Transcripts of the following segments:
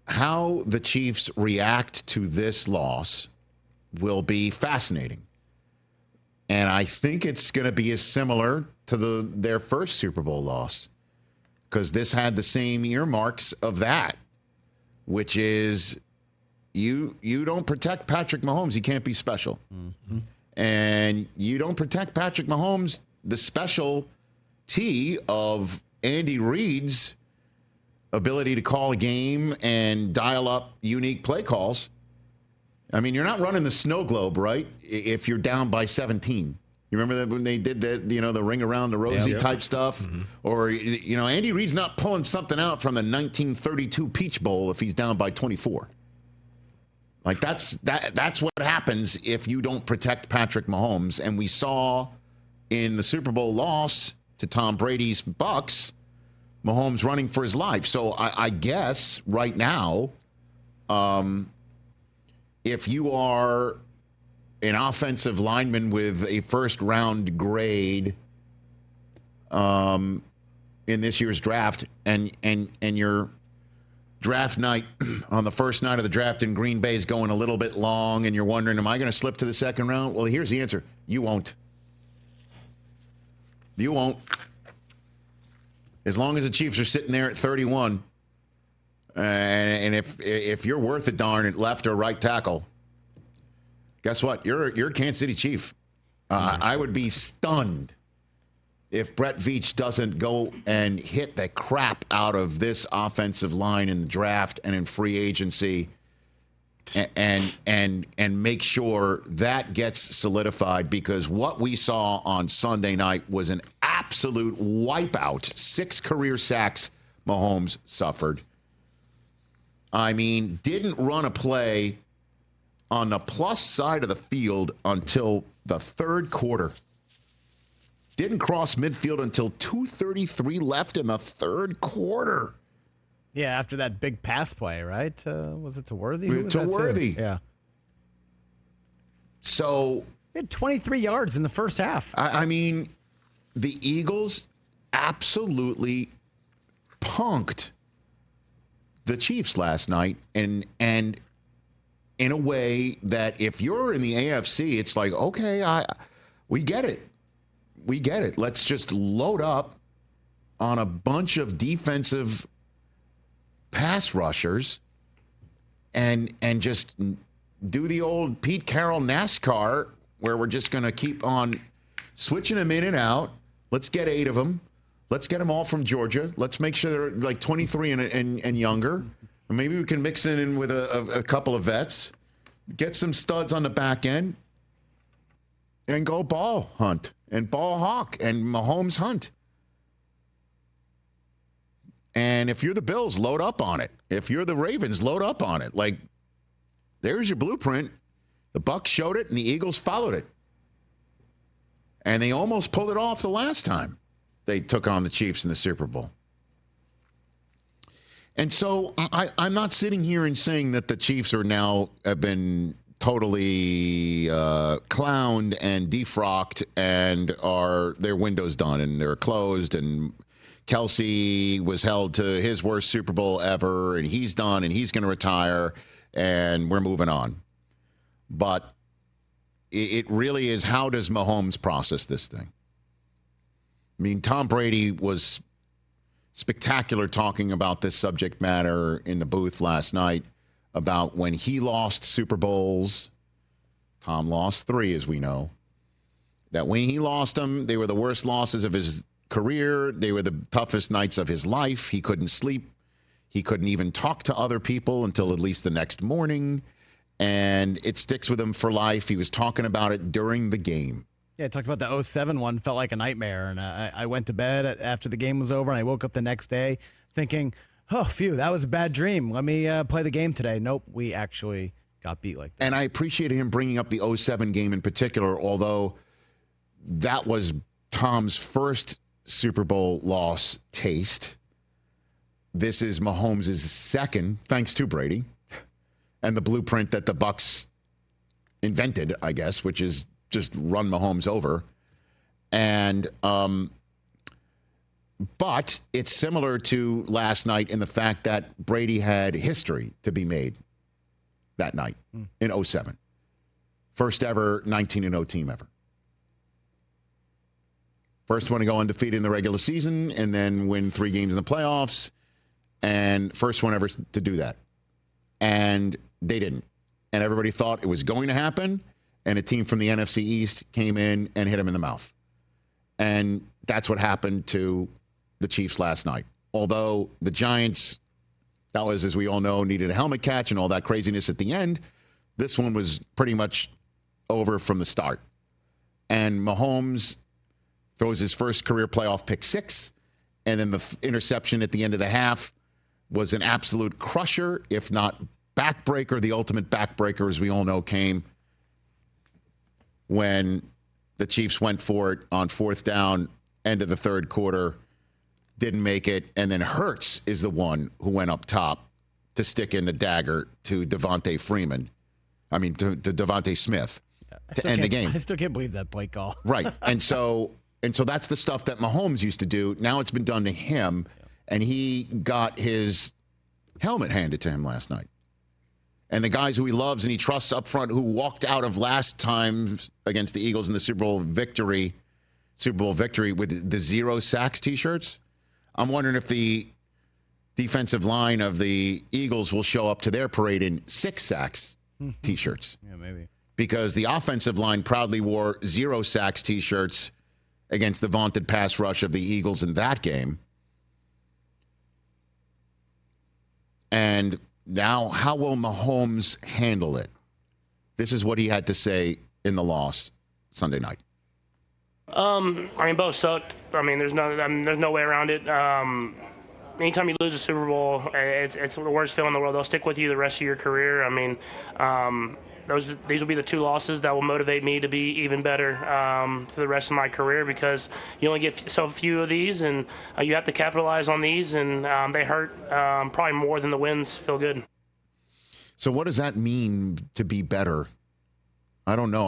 how the Chiefs react to this loss will be fascinating. And I think it's going to be as similar to their first Super Bowl loss, because this had the same earmarks of that, which is you don't protect Patrick Mahomes, he can't be special. Mm-hmm. And you don't protect Patrick Mahomes, the specialty of Andy Reid's ability to call a game and dial up unique play calls. I mean, you're not running the snow globe, right? If you're down by 17. You remember that when they did that, the ring around the rosy type stuff? Mm-hmm. Or, Andy Reid's not pulling something out from the 1932 Peach Bowl if he's down by 24. Like, that's what happens if you don't protect Patrick Mahomes. And we saw in the Super Bowl loss to Tom Brady's Bucks, Mahomes running for his life. So I guess right now, if you are an offensive lineman with a first-round grade in this year's draft, and your draft night on the first night of the draft in Green Bay is going a little bit long, and you're wondering, am I going to slip to the second round? Well, here's the answer. You won't. You won't. As long as the Chiefs are sitting there at 31, and if you're worth a darn at left or right tackle, guess what? You're a Kansas City Chief. I would be stunned if Brett Veach doesn't go and hit the crap out of this offensive line in the draft and in free agency, and make sure that gets solidified, because what we saw on Sunday night was an absolute wipeout. 6 career sacks Mahomes suffered. I mean, didn't run a play on the plus side of the field until the third quarter. Didn't cross midfield until 2:33 left in the third quarter. Yeah, after that big pass play, right? Was it to Worthy? To Worthy. Yeah. So they had 23 yards in the first half. I mean, the Eagles absolutely punked the Chiefs last night, and in a way that if you're in the AFC, it's like, okay, we get it. We get it. Let's just load up on a bunch of defensive pass rushers and just do the old Pete Carroll NASCAR, where we're just going to keep on switching them in and out. Let's get 8 of them. Let's get them all from Georgia. Let's make sure they're like 23 and younger. Or maybe we can mix it in with a couple of vets, get some studs on the back end, and go ball hunt and ball hawk and Mahomes hunt. And if you're the Bills, load up on it. If you're the Ravens, load up on it. Like, there's your blueprint. The Bucs showed it, and the Eagles followed it. And they almost pulled it off the last time they took on the Chiefs in the Super Bowl. And so I'm not sitting here and saying that the Chiefs have been totally clowned and defrocked and their window's done and they're closed, and Kelsey was held to his worst Super Bowl ever, and he's done, and he's going to retire, and we're moving on. But it really is, how does Mahomes process this thing? I mean, Tom Brady was spectacular talking about this subject matter in the booth last night about when he lost Super Bowls. Tom lost 3, as we know. That when he lost them, they were the worst losses of his career. They were the toughest nights of his life. He couldn't sleep. He couldn't even talk to other people until at least the next morning. And it sticks with him for life. He was talking about it during the game. Yeah, I talked about the 2007 one. Felt like a nightmare. And I went to bed after the game was over, and I woke up the next day thinking, oh, phew, that was a bad dream. Let me play the game today. Nope, we actually got beat like that. And I appreciated him bringing up the 2007 game in particular, although that was Tom's first Super Bowl loss taste. This is Mahomes' second, thanks to Brady, and the blueprint that the Bucs invented, I guess, which is just run Mahomes over. And But it's similar to last night in the fact that Brady had history to be made that night in 2007. First ever 19-0 team ever. First one to go undefeated in the regular season and then win 3 games in the playoffs. And first one ever to do that. And they didn't. And everybody thought it was going to happen. And a team from the NFC East came in and hit them in the mouth. And that's what happened to the Chiefs last night. Although the Giants, that was, as we all know, needed a helmet catch and all that craziness at the end. This one was pretty much over from the start. And Mahomes throws his first career playoff pick 6. And then the interception at the end of the half was an absolute crusher, if not backbreaker. The ultimate backbreaker, as we all know, came when the Chiefs went for it on 4th down, end of the third quarter, didn't make it, and then Hurts is the one who went up top to stick in the dagger to Devontae Smith to end the game. I still can't believe that play call. Right. And so that's the stuff that Mahomes used to do. Now it's been done to him, and he got his helmet handed to him last night. And the guys who he loves and he trusts up front, who walked out of last time against the Eagles in the Super Bowl victory with the 0 sacks T-shirts. I'm wondering if the defensive line of the Eagles will show up to their parade in 6 sacks T-shirts. Yeah, maybe. Because the offensive line proudly wore 0 sacks T-shirts against the vaunted pass rush of the Eagles in that game. And now, how will Mahomes handle it? This is what he had to say in the loss Sunday night. Both sucked. There's no way around it. Anytime you lose a Super Bowl, it's the worst feeling in the world. They'll stick with you the rest of your career. These will be the 2 losses that will motivate me to be even better for the rest of my career, because you only get so few of these, and you have to capitalize on these, and they hurt probably more than the wins feel good. So what does that mean to be better? I don't know.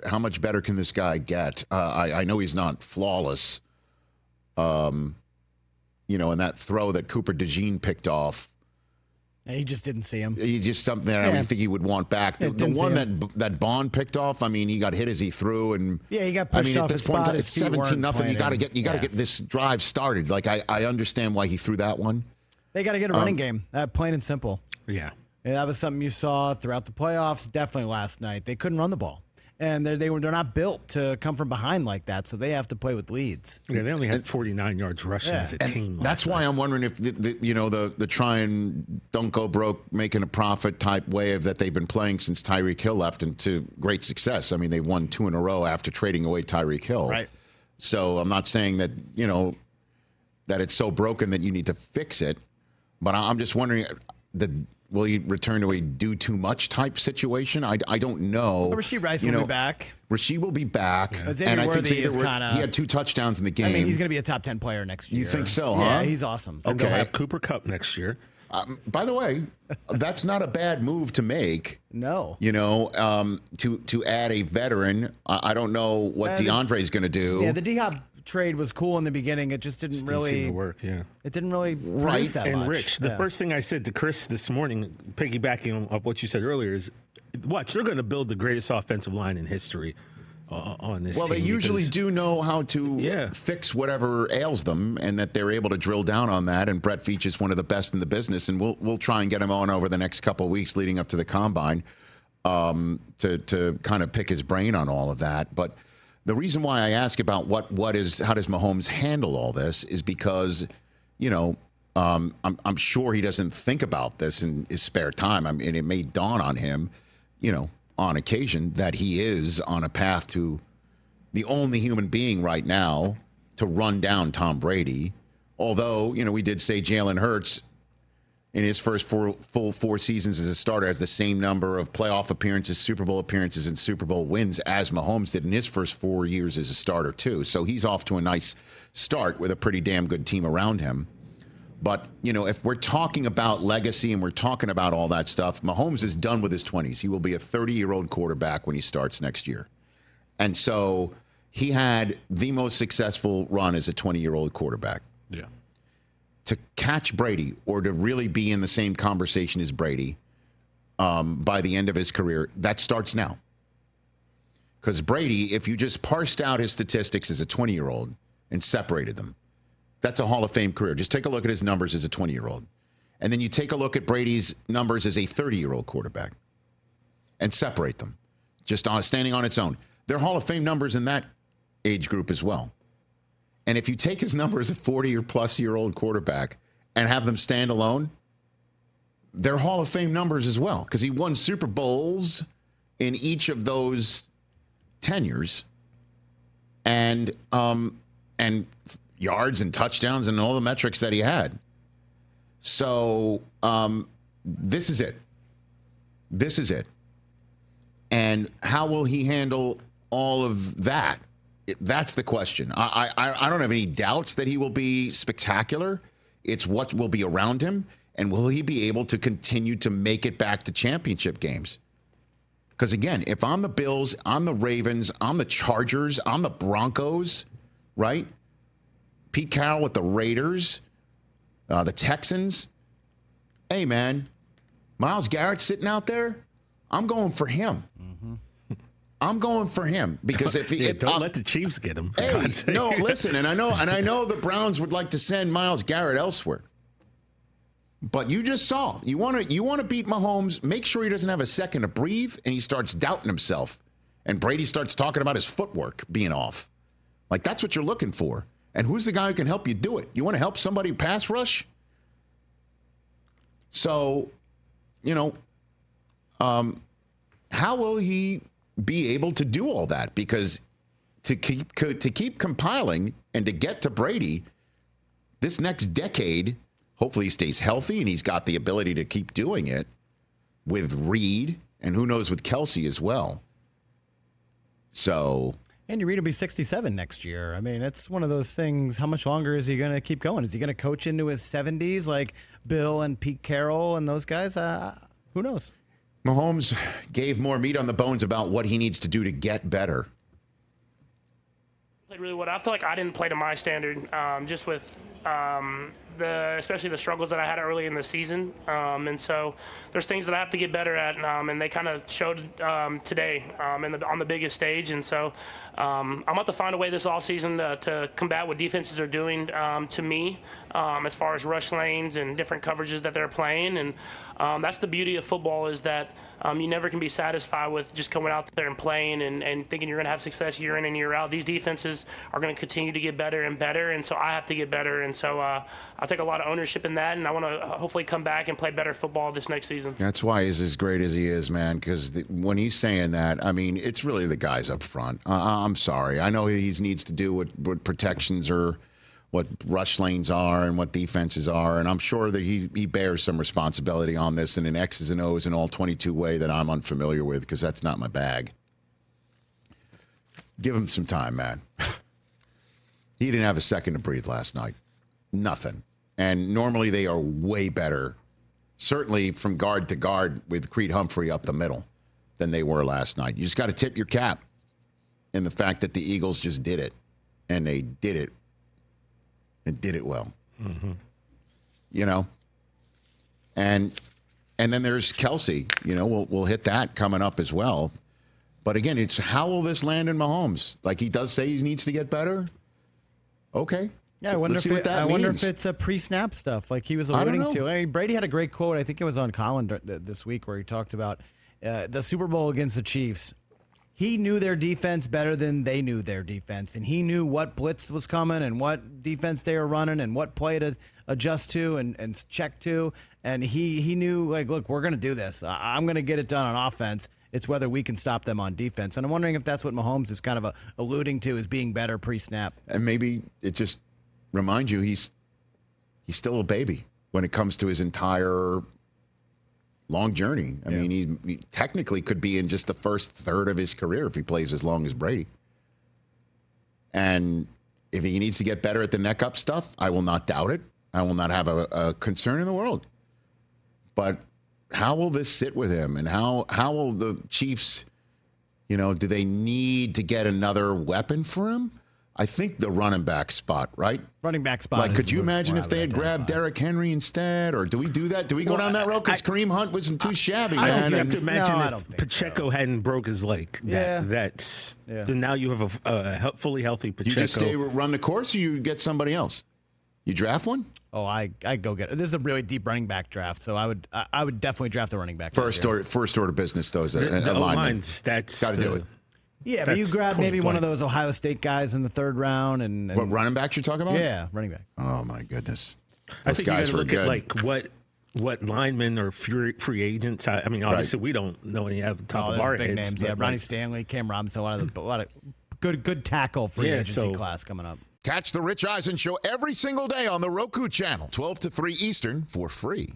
How much better can this guy get? I know he's not flawless. And that throw that Cooper DeJean picked off, He just didn't see him. He's just something that I don't think he would want back. The one that Bond picked off, he got hit as he threw, and he got pushed off his spot. It's 17-0. You got to get this drive started. Like I understand why he threw that one. They got to get a running game. Plain and simple. Yeah. And that was something you saw throughout the playoffs. Definitely last night. They couldn't run the ball, and they're not built to come from behind like that. So they have to play with leads. Yeah, they only had 49 yards rushing as a team. That's why I'm wondering if the try and don't go broke, making a profit type way that they've been playing since Tyreek Hill left, into great success. They won 2 in a row after trading away Tyreek Hill. Right. So I'm not saying that that it's so broken that you need to fix it, but I'm just wondering will he return to a do too much type situation? I don't know. Rashee Rice will be back. Rashee will be back. Yeah. And I think he had 2 touchdowns in the game. He's going to be a top 10 player next year. You think so, huh? Yeah, he's awesome. And they'll have Cooper Kupp next year. By the way, that's not a bad move to make. No. To add a veteran. I don't know what DeAndre is going to do. Yeah, the D-Hop trade was cool in the beginning. It just didn't really seem to work. Yeah, it didn't really produce that and much. Rich, the first thing I said to Chris this morning, piggybacking on what you said earlier, is watch. They're going to build the greatest offensive line in history on this. Well, team they usually do know how to fix whatever ails them, and that they're able to drill down on that. And Brett Veach is one of the best in the business, and we'll try and get him on over the next couple of weeks leading up to the combine to kind of pick his brain on all of that. But the reason why I ask about how does Mahomes handle all this is because, I'm sure he doesn't think about this in his spare time. And it may dawn on him, on occasion, that he is on a path to the only human being right now to run down Tom Brady. Although, we did say Jalen Hurts in his first full 4 seasons as a starter has the same number of playoff appearances, Super Bowl appearances, and Super Bowl wins as Mahomes did in his first 4 years as a starter, too. So he's off to a nice start with a pretty damn good team around him. But, if we're talking about legacy and we're talking about all that stuff, Mahomes is done with his 20s. He will be a 30-year-old quarterback when he starts next year. And so he had the most successful run as a 20-year-old quarterback. Yeah. To catch Brady or to really be in the same conversation as Brady by the end of his career, that starts now. Because Brady, if you just parsed out his statistics as a 20-year-old and separated them, that's a Hall of Fame career. Just take a look at his numbers as a 20-year-old. And then you take a look at Brady's numbers as a 30-year-old quarterback and separate them, just standing on its own. They're Hall of Fame numbers in that age group as well. And if you take his number as a 40 or plus year old quarterback and have them stand alone, they're Hall of Fame numbers as well, because he won Super Bowls in each of those tenures, and yards and touchdowns and all the metrics that he had. So this is it. This is it. And how will he handle all of that? That's the question. I don't have any doubts that he will be spectacular. It's what will be around him, and will he be able to continue to make it back to championship games? Because, again, if I'm the Bills, I'm the Ravens, I'm the Chargers, I'm the Broncos, right? Pete Carroll with the Raiders, the Texans. Hey, man, Myles Garrett sitting out there, I'm going for him. Mm-hmm. I'm going for him because if he don't let the Chiefs get him. Hey, no, listen, and I know the Browns would like to send Myles Garrett elsewhere. But you just saw, you want to beat Mahomes, make sure he doesn't have a second to breathe and he starts doubting himself. And Brady starts talking about his footwork being off. Like, that's what you're looking for. And who's the guy who can help you do it? You want to help somebody pass rush? So, how will he be able to do all that? Because to keep compiling and to get to Brady this next decade, hopefully he stays healthy and he's got the ability to keep doing it with Reed and who knows with Kelsey as well. So, Andy Reid will be 67 next year. I mean, it's one of those things. How much longer is he going to keep going? Is he going to coach into his 70s like Bill and Pete Carroll and those guys? Who knows? Mahomes gave more meat on the bones about what he needs to do to get better. Played really well. I feel like I didn't play to my standard, just with especially the struggles that I had early in the season. And so there's things that I have to get better at, and they kind of showed today on the biggest stage. And so I'm about to find a way this offseason to combat what defenses are doing to me as far as rush lanes and different coverages that they're playing. And that's the beauty of football, is that you never can be satisfied with just going out there and playing and thinking you're going to have success year in and year out. These defenses are going to continue to get better and better, and so I have to get better. And so I'll take a lot of ownership in that, and I want to hopefully come back and play better football this next season. That's why he's as great as he is, man, because when he's saying that, I mean, it's really the guys up front. I'm sorry. I know he needs to do what protections are, what rush lanes are and what defenses are. And I'm sure that he bears some responsibility on this in an X's and O's and all 22 way that I'm unfamiliar with, because that's not my bag. Give him some time, man. He didn't have a second to breathe last night. Nothing. And normally they are way better, certainly from guard to guard with Creed Humphrey up the middle, than they were last night. You just got to tip your cap in the fact that the Eagles just did it. And they did it. And did it well. Mm-hmm. And then there's Kelsey. We'll hit that coming up as well. But again, it's how will this land in Mahomes? Like, he does say he needs to get better. Okay. Yeah, I wonder if it's a pre-snap stuff like he was alluding to. I mean, Brady had a great quote. I think it was on Colin this week where he talked about the Super Bowl against the Chiefs. He knew their defense better than they knew their defense, and he knew what blitz was coming and what defense they were running and what play to adjust to and check to. And he knew, like, look, we're going to do this. I'm going to get it done on offense. It's whether we can stop them on defense. And I'm wondering if that's what Mahomes is kind of alluding to, is being better pre-snap. And maybe it just reminds you he's still a baby when it comes to his entire long journey. I mean, he technically could be in just the first third of his career if he plays as long as Brady. And if he needs to get better at the neck up stuff, I will not doubt it. I will not have a concern in the world. But how will this sit with him? And how will the Chiefs, do they need to get another weapon for him? I think the running back spot, right? Running back spot. Like, is could you more imagine if I they would had grabbed identify. Derrick Henry instead? Or do we do that? Do we go down that road? Because Kareem Hunt wasn't too shabby, I man. don't And- have to imagine No, I if don't think Pacheco hadn't broke his leg. Yeah. Then now you have a fully healthy you Pacheco. just run the course, or you get somebody else? You draft one? Oh, I go get it. This is a really deep running back draft, so I would definitely draft a running back. this year. First order business, though, is the a lineman. lines, that's Got to do it. Yeah, but you That's grab maybe one of point those Ohio State guys in the third round, and What running backs you're talking about? yeah, running back. Oh my goodness. I Those think you got guys to were look good. at like what linemen or free agents. I mean, obviously we don't know any at the top Oh, of there's our big heads. names. but Yeah, Ronnie like, Stanley, Cam Robinson, a lot of good tackle free Yeah, agency so- class coming up. Catch the Rich Eisen Show every single day on the Roku channel, 12 to 3 Eastern, for free.